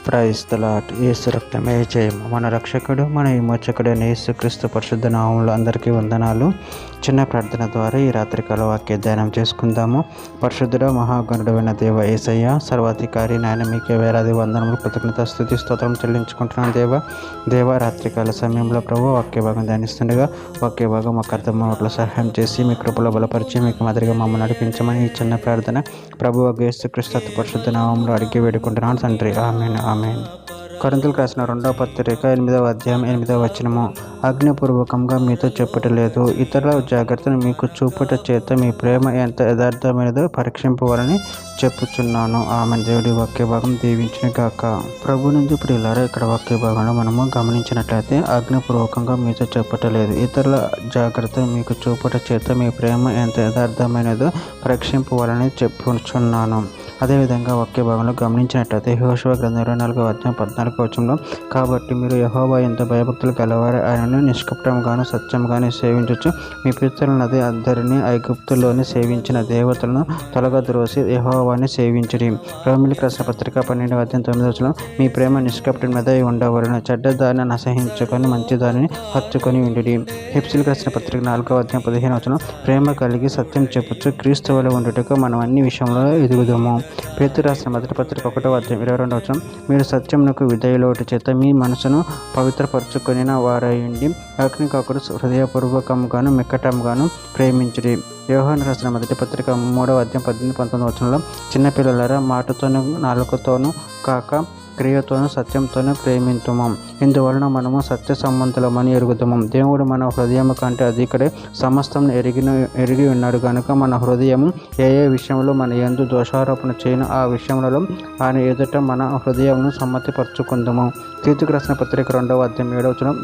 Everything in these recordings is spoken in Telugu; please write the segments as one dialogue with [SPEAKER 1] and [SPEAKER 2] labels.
[SPEAKER 1] Praise the lord. యేసు రక్తమే జయము. మన రక్షకుడు మన విమోచకుడైన యేసుక్రీస్తు పరిశుద్ధ నామములో అందరికీ వందనాలు. చిన్న ప్రార్థన ద్వారా ఈ రాత్రికాల వాక్య ధ్యానం చేసుకుందాము. పరిశుద్ధుడ మహాగణుడైన దేవ యేసయ్య, సర్వాధికారి నాయన, మీకే వేలాది వందనములు, కృతజ్ఞత, స్తుతి, స్తోత్రం చెల్లించుకుంటున్నాను దేవ రాత్రికాల సమయంలో ప్రభు వాక్య భాగం ధ్యానిస్తుండగా వాక్య భాగం మాకు అర్థమవట్లో సహాయం చేసి మీ కృపలో బలపరిచి మీకు మాదిరిగా మమ్మల్ని నడిపించమని ఈ చిన్న ప్రార్థన ప్రభు యేసుక్రీస్తు పరిశుద్ధ నామములో అడిగి వేడుకుంటున్నాను తండ్రి. ఆమేన్ ఆమేన్. కొరింథీయులకు రాసిన 2వ పత్రిక 8వ అధ్యాయం 8వ వచనము. అగ్నిపూర్వకంగా మీతో చెప్పుటలేదు, ఇతరుల జాగ్రత్తను మీకు చూపుట చేత మీ ప్రేమ ఎంత యథార్థమైనదో పరీక్షింపవాలని చెప్పుచున్నాను. ఆమెన్. దేవుడి వాక్య భాగం దీవించిన గాక. ప్రభు నుండి ప్రియులారా, ఇక్కడ వాక్య భాగంలో మనము గమనించినట్లయితే అగ్నిపూర్వకంగా మీతో చెప్పటలేదు, ఇతరుల జాగ్రత్తను మీకు చూపుట చేత మీ ప్రేమ ఎంత యథార్థమైనదో పరీక్షింపవాలని చెప్పుచున్నాను. అదేవిధంగా వాక్య భాగంలో గమనించినట్లయితే యెహోషువ గ్రంథం 24వ అధ్యాయం 14వ వచనంలో, కాబట్టి మీరు యెహోవా యందు భయభక్తులు గలవారే, ఆయనను నిష్కపటంగాను సత్యంగాను సేవించచ్చు, మీ పితరులనది అందరినీ ఐగుప్తులోని సేవించిన దేవతలను తొలగద్రోసి యెహోవాని సేవించుడి. రోమీయులకు రాసిన పత్రిక 12వ అధ్యాయం 9వ వచనం, మీ ప్రేమ నిష్కపటమైనదై ఉండవలెను, చెడ్డదానిని అసహించుకొని మంచిదానిని హత్తుకొని ఉండుడి. హెబ్సీయులకు రాసిన పత్రిక 4వ అధ్యాయం 15వ వచనం, ప్రేమ కలిగి సత్యం చెప్పుచు క్రీస్తు వలె ఉండుటకు మనం అన్ని విషయంలో ఎదుగుదాము. పేతురు రాసిన మొదటి పత్రిక 1వ అధ్యాయం 22వ వచనం, మీరు సత్యమునకు విధేయులవుట చేత మీ మనసును పవిత్రపరచుకొనిన వారయుండి ఒకరికొకరు హృదయపూర్వకంగాను మిక్కటంగాను ప్రేమించుడి. యోహాను రాసిన మొదటి పత్రిక 3వ అధ్యాయం 18-19 వచనంలో, చిన్నపిల్లలారా, మాటతోనూ నాలుకతోనూ కాక క్రియతోనూ సత్యంతోనూ ప్రేమింతుము, ఇందువలన మనము సత్య సంబంధులమని ఎరుగుతాము. దేవుడు మన హృదయము కంటే అధికడే సమస్తం ఎరిగి ఉన్నాడు కనుక మన హృదయము ఏ విషయంలో మన యందు దోషారోపణ చేయను ఆ విషయములలో ఆయన ఎదుట మన హృదయమును సమ్మతిపరచుకుందాము. తీతుకు రాసిన పత్రిక 2వ అధ్యాయం 7వ వచనం,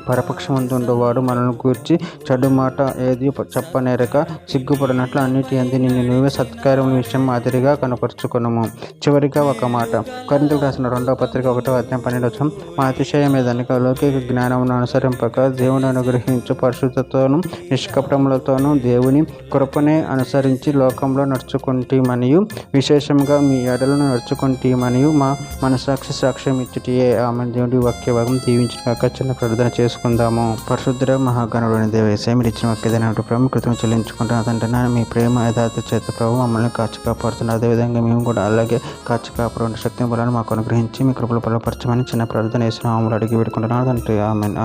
[SPEAKER 1] పరపక్షమందుండువాడు మనల్ని గూర్చి చెడు మాట ఏది చెప్పనేరక సిగ్గుపడినట్లు అన్నిటి యందు నిన్ను నువ్వే సత్కార్యముల విషయం మాదిరిగా కనపరుచుకున్నాము. చివరిగా ఒక మాట. కొరింథీయులకు రాసిన 2వ పత్రిక 1వ అధ్యాయం 12వ వచనం, మా అతిశయమేదనగా లౌకిక జ్ఞానమును అనుసరింపక దేవుని అనుగ్రహించు పరిశుద్ధతోనూ నిష్కపటములతోనూ దేవుని కృపనే అనుసరించి లోకంలో నడుచుకుంటేమనియు విశేషంగా మీ ఎడలను నడుచుకుంటేమనియు మా మనసాక్షి సాక్ష్యం ఇచ్చుటియే. ఆమె. దేవుడి వాక్య భాగం దీవించిన చిన్న ప్రార్థన చేసుకుందాము. పరిశుద్ధ మహాగణుడైన దేవ యేసయ్య, మీరు ఇచ్చిన వాక్యదానికి ప్రాముఖ్యతను చెల్లించుకుంటున్నా తండ్రి. మీ ప్రేమ యథార్థ చేత ప్రభు మమ్మల్ని కాచి కాపాడుతున్నారు. అదేవిధంగా మేము కూడా అలాగే కాచి కాపాడే శక్తిని బలాన్ని మాకు అనుగ్రహించి మీ కృపలు బలపరచమని చిన్న ప్రార్థన యేసు నామములో అడిగి పెట్టుకుంటున్నాను తండ్రి. ఆమేన్.